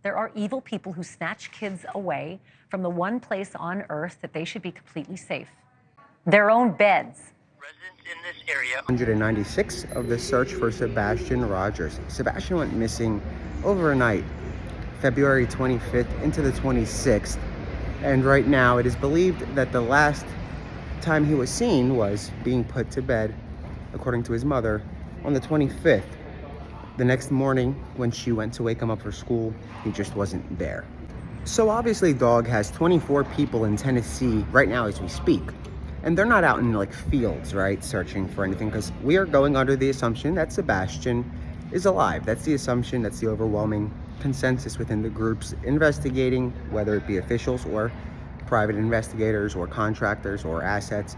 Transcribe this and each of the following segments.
There are evil people who snatch kids away from the one place on earth that they should be completely safe, their own beds. Residents in this area. 196 of the search for Sebastian Rogers. Sebastian went missing overnight, February 25th into the 26th. And right now it is believed that the last time he was seen was being put to bed, according to his mother, on the 25th. The next morning, when she went to wake him up for school, he just wasn't there. So obviously Dog has 24 people in Tennessee right now as we speak. And they're not out in like fields, right, searching for anything, because we are going under the assumption that Sebastian is alive. That's the assumption, that's the overwhelming consensus within the groups investigating, whether it be officials or private investigators or contractors or assets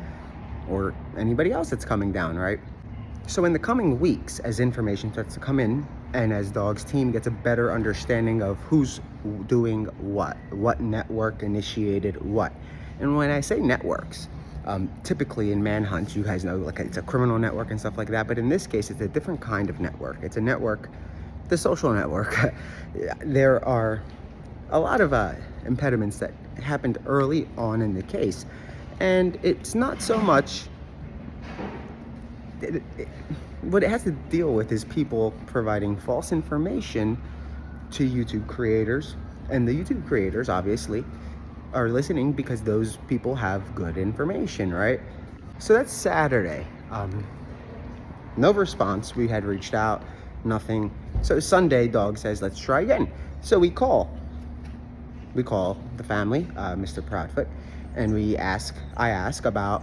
or anybody else that's coming down, right? So in the coming weeks, as information starts to come in and as Dog's team gets a better understanding of who's doing what network initiated what. And when I say networks, typically in manhunts, you guys know, like, it's a criminal network and stuff like that, but in this case, it's a different kind of network. It's a network, the social network. There are a lot of impediments that happened early on in the case, and it's not so much what it has to deal with is people providing false information to YouTube creators, and the YouTube creators obviously are listening because those people have good information, right? So that's Saturday. No response. We had reached out, nothing. So Sunday, Dog says, let's try again. So we call the family, Mr. Proudfoot, and I ask about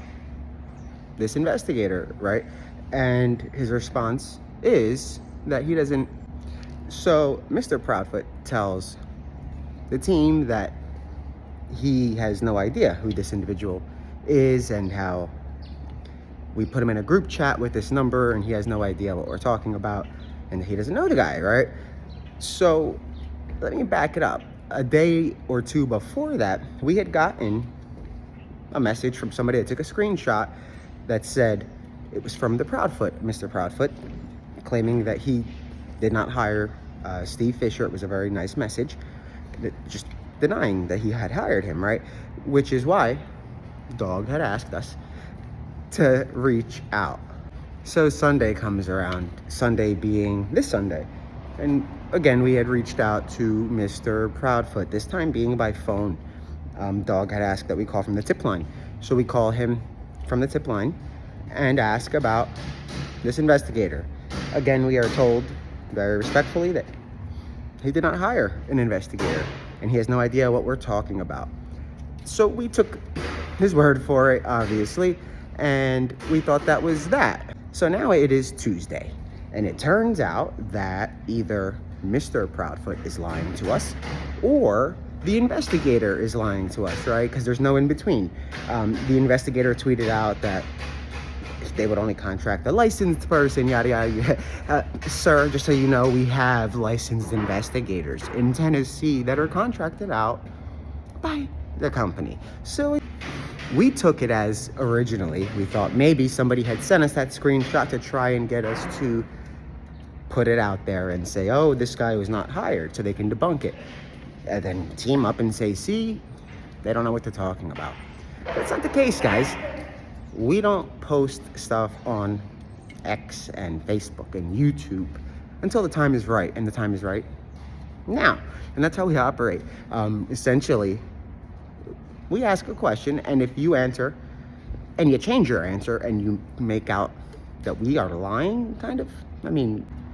this investigator, right? And his response is that he doesn't. So Mr. Proudfoot tells the team that he has no idea who this individual is and how we put him in a group chat with this number and he has no idea what we're talking about and he doesn't know the guy, right? So let me back it up. A day or two before that, we had gotten a message from somebody that took a screenshot that said it was from the Proudfoot, Mr. Proudfoot, claiming that he did not hire Steve Fisher. It was a very nice message, that just denying that he had hired him, right? Which is why Dog had asked us to reach out. So Sunday comes around, Sunday being this Sunday. And again, we had reached out to Mr. Proudfoot, this time being by phone. Dog had asked that we call from the tip line. So we call him from the tip line and ask about this investigator. Again, we are told very respectfully that he did not hire an investigator and he has no idea what we're talking about. So we took his word for it, obviously, and we thought that was that. So now it is Tuesday, and it turns out that either Mr. Proudfoot is lying to us or the investigator is lying to us, right? Because there's no in between. The investigator tweeted out that they would only contract a licensed person, yada, yada. Sir, just so you know, we have licensed investigators in Tennessee that are contracted out by the company. So we took it as originally, we thought maybe somebody had sent us that screenshot to try and get us to put it out there and say, oh, this guy was not hired, so they can debunk it. And then team up and say, see, they don't know what they're talking about. That's not the case, guys. We don't post stuff on X and Facebook and YouTube until the time is right, and the time is right now. And that's how we operate. Essentially, we ask a question, and if you answer and you change your answer and you make out that we are lying, kind of,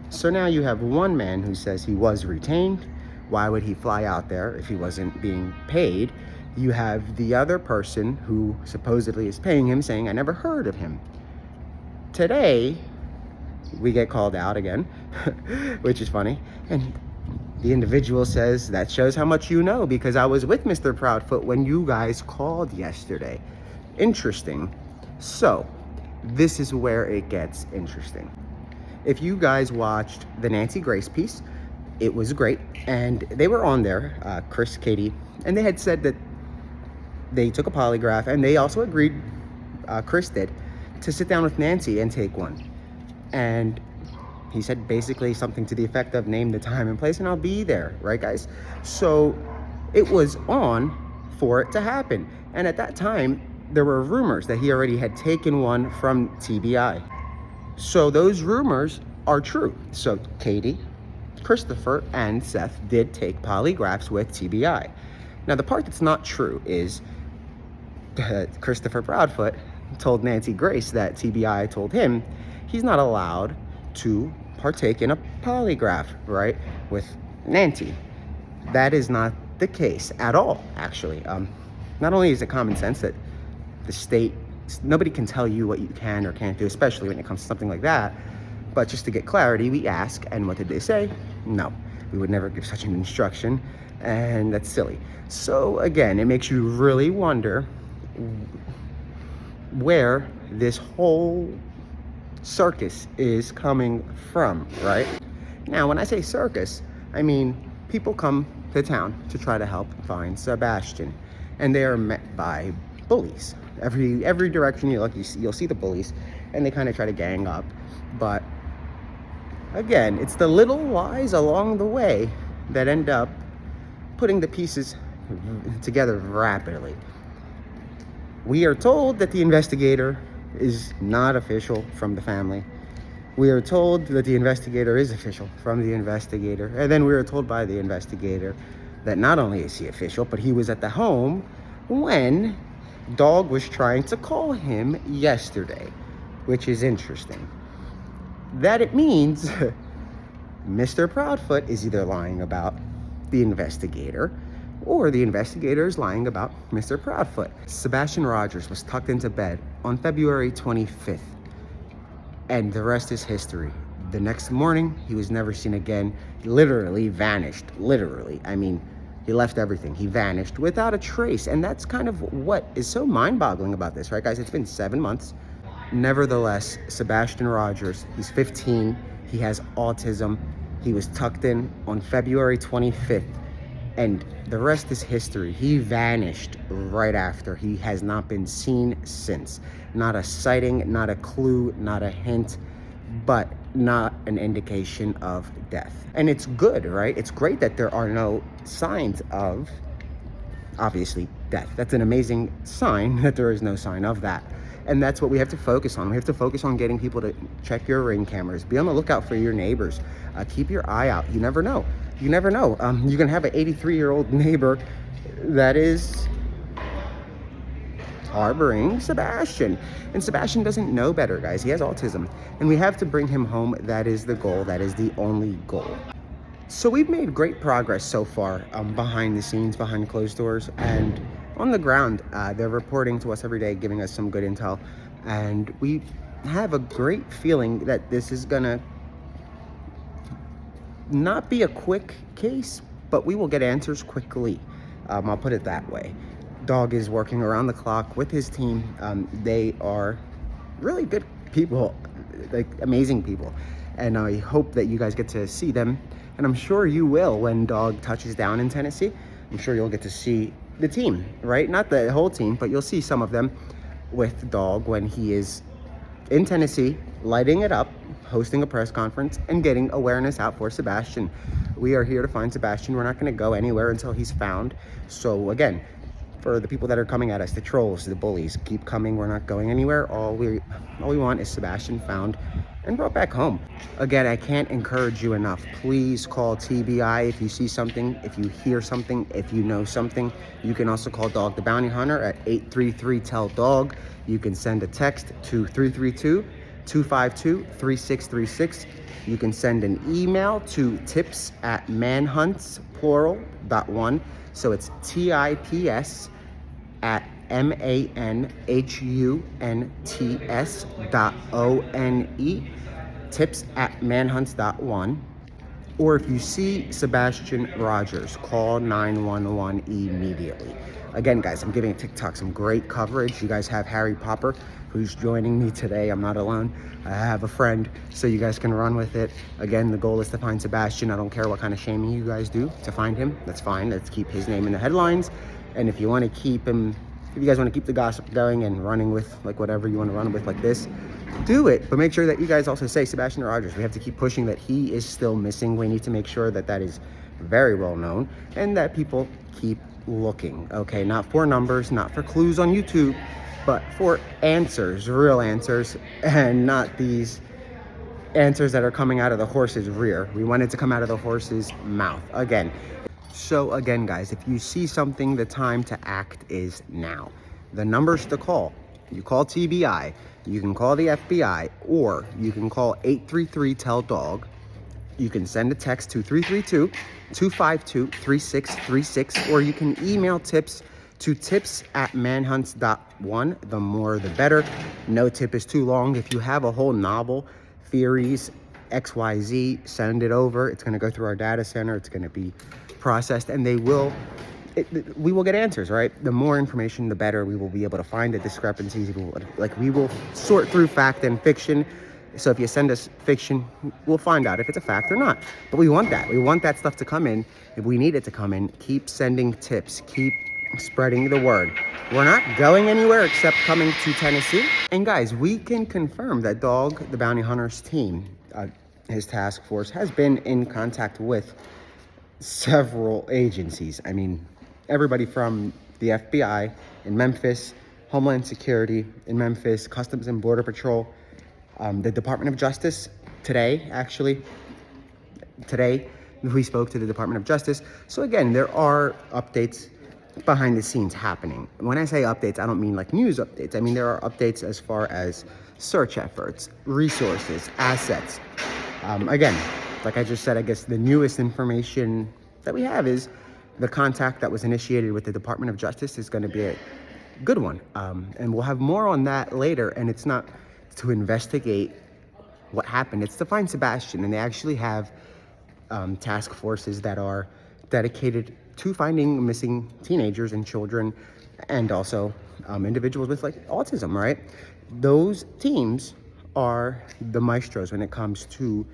so now you have one man who says he was retained. Why would he fly out there if he wasn't being paid? You have the other person who supposedly is paying him saying, I never heard of him. Today, we get called out again, which is funny. And the individual says, that shows how much you know, because I was with Mr. Proudfoot when you guys called yesterday. Interesting. So, this is where it gets interesting. If you guys watched the Nancy Grace piece, it was great. And they were on there, Chris, Katie, and they had said that they took a polygraph, and they also agreed, Chris did, to sit down with Nancy and take one. And He said basically something to the effect of, name the time and place and I'll be there, right guys? So it was on for it to happen. And at that time, there were rumors that he already had taken one from TBI. So those rumors are true. So Katie, Christopher, and Seth did take polygraphs with TBI. Now the part that's not true is Christopher Proudfoot told Nancy Grace that TBI told him he's not allowed to partake in a polygraph, right, with Nancy. That is not the case at all, actually. Not only is it common sense that the state, nobody can tell you what you can or can't do, especially when it comes to something like that, but just to get clarity, we ask, and what did they say? No, we would never give such an instruction, and that's silly. So again, it makes you really wonder where this whole circus is coming from, right? Now, when I say circus, I mean people come to town to try to help find Sebastian, and they are met by bullies. Every direction you look, you'll see the bullies, and they kind of try to gang up. But again, it's the little lies along the way that end up putting the pieces together rapidly. We are told that the investigator is not official from the family. We are told that the investigator is official from the investigator. And then we are told by the investigator that not only is he official, but he was at the home when Dog was trying to call him yesterday, which is interesting. That it means Mr. Proudfoot is either lying about the investigator or the investigator is lying about Mr. Proudfoot. Sebastian Rogers was tucked into bed on February 25th, and the rest is history. The next morning, he was never seen again. He literally vanished. Literally. I mean, he left everything. He vanished without a trace. And that's kind of what is so mind-boggling about this, right, guys? It's been 7 months. Nevertheless, Sebastian Rogers, he's 15. He has autism. He was tucked in on February 25th. And the rest is history. He vanished right after. He has not been seen since. Not a sighting, not a clue, not a hint, but not an indication of death. And it's good, right? It's great that there are no signs of, obviously, death. That's an amazing sign that there is no sign of that. And that's what we have to focus on. We have to focus on getting people to check your Ring cameras. Be on the lookout for your neighbors. Keep your eye out. You never know. You never know. You can have an 83-year-old neighbor that is harboring Sebastian. And Sebastian doesn't know better, guys. He has autism. And we have to bring him home. That is the goal. That is the only goal. So we've made great progress so far behind the scenes, behind closed doors. And on the ground, they're reporting to us every day, giving us some good intel. And we have a great feeling that this is gonna not be a quick case, but we will get answers quickly. I'll put it that way. Dog is working around the clock with his team. They are really good people, like amazing people. And I hope that you guys get to see them. And I'm sure you will when Dog touches down in Tennessee. I'm sure you'll get to see the team, right? Not the whole team, but you'll see some of them with Dog when he is in Tennessee, lighting it up, hosting a press conference, and getting awareness out for Sebastian. We are here to find Sebastian. We're not going to go anywhere until he's found. So again, for the people that are coming at us, the trolls, the bullies, keep coming. We're not going anywhere. All we want is Sebastian found and brought back home. Again, I can't encourage you enough. Please call TBI if you see something, if you hear something, if you know something. You can also call Dog the Bounty Hunter at 833-TELL-DOG. You can send a text to 332-252-3636. You can send an email to tips@manhunts.1. So it's TIPS@MANHUNTS.ONE. tips@manhunts.1. Or if you see Sebastian Rogers, call 911 immediately. Again, guys, I'm giving TikTok some great coverage. You guys have Harry Popper, who's joining me today. I'm not alone. I have a friend, so you guys can run with it. Again, the goal is to find Sebastian. I don't care what kind of shaming you guys do to find him. That's fine. Let's keep his name in the headlines. And if you want to keep him If you guys want to keep the gossip going and running with like whatever you want to run with like this, do it. But make sure that you guys also say Sebastian Rogers. We have to keep pushing that he is still missing. We need to make sure that that is very well known and that people keep looking. Okay, not for numbers, not for clues on YouTube, but for answers, real answers, and not these answers that are coming out of the horse's rear. We want it to come out of the horse's mouth again. So again, guys, if you see something, the time to act is now. The numbers to call: you call TBI, you can call the FBI, or you can call 833-TELL-DOG. You can send a text to 332-252-3636, or you can email tips to tips@manhunts.one. The more the better. No tip is too long. If you have a whole novel, theories, XYZ, send it over. It's going to go through our data center. It's going to be processed, and we will get answers, right? The more information, the better. We will be able to find the discrepancies. We will sort through fact and fiction. So if you send us fiction, we'll find out if it's a fact or not. But we want that. We want that stuff to come in. If we need it to come in, keep sending tips. Keep spreading the word. We're not going anywhere except coming to Tennessee. And guys, we can confirm that Dog, the bounty hunter's team, his task force, has been in contact with several agencies. I mean, everybody from the FBI in Memphis, Homeland Security in Memphis, Customs and Border Patrol, the Department of Justice. Today we spoke to the Department of Justice. So again, there are updates behind the scenes happening. When I say updates, I don't mean like news updates. I mean, there are updates as far as search efforts, resources, assets. Again, like I just said, I guess the newest information that we have is the contact that was initiated with the Department of Justice is going to be a good one. And we'll have more on that later. And it's not to investigate what happened. It's to find Sebastian. And they actually have task forces that are dedicated to finding missing teenagers and children, and also individuals with like autism, right? Those teams are the maestros when it comes to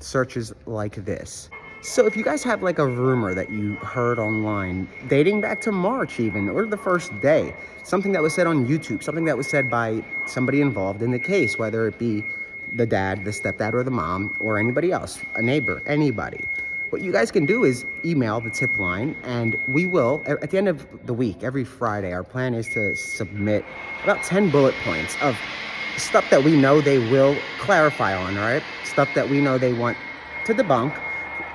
searches like this. So if you guys have like a rumor that you heard online dating back to March even, or the first day, something that was said on YouTube, something that was said by somebody involved in the case, whether it be the dad, the stepdad, or the mom, or anybody else, a neighbor, anybody, what you guys can do is email the tip line, and we will, at the end of the week, every Friday, our plan is to submit about 10 bullet points of stuff that we know they will clarify on, all right? Stuff that we know they want to debunk.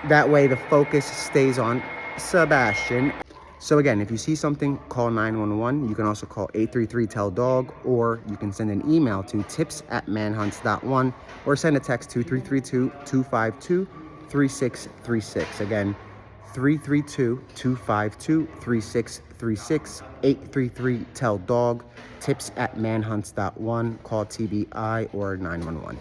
That way the focus stays on Sebastian. So again, if you see something, call 911. You can also call 833-TELL-DOG, or you can send an email to tips@manhunts.one, or send a text to 332-252-3636. Again, 332-252-3636, 833-TELL-DOG, tips@manhunts.one, call TBI or 911.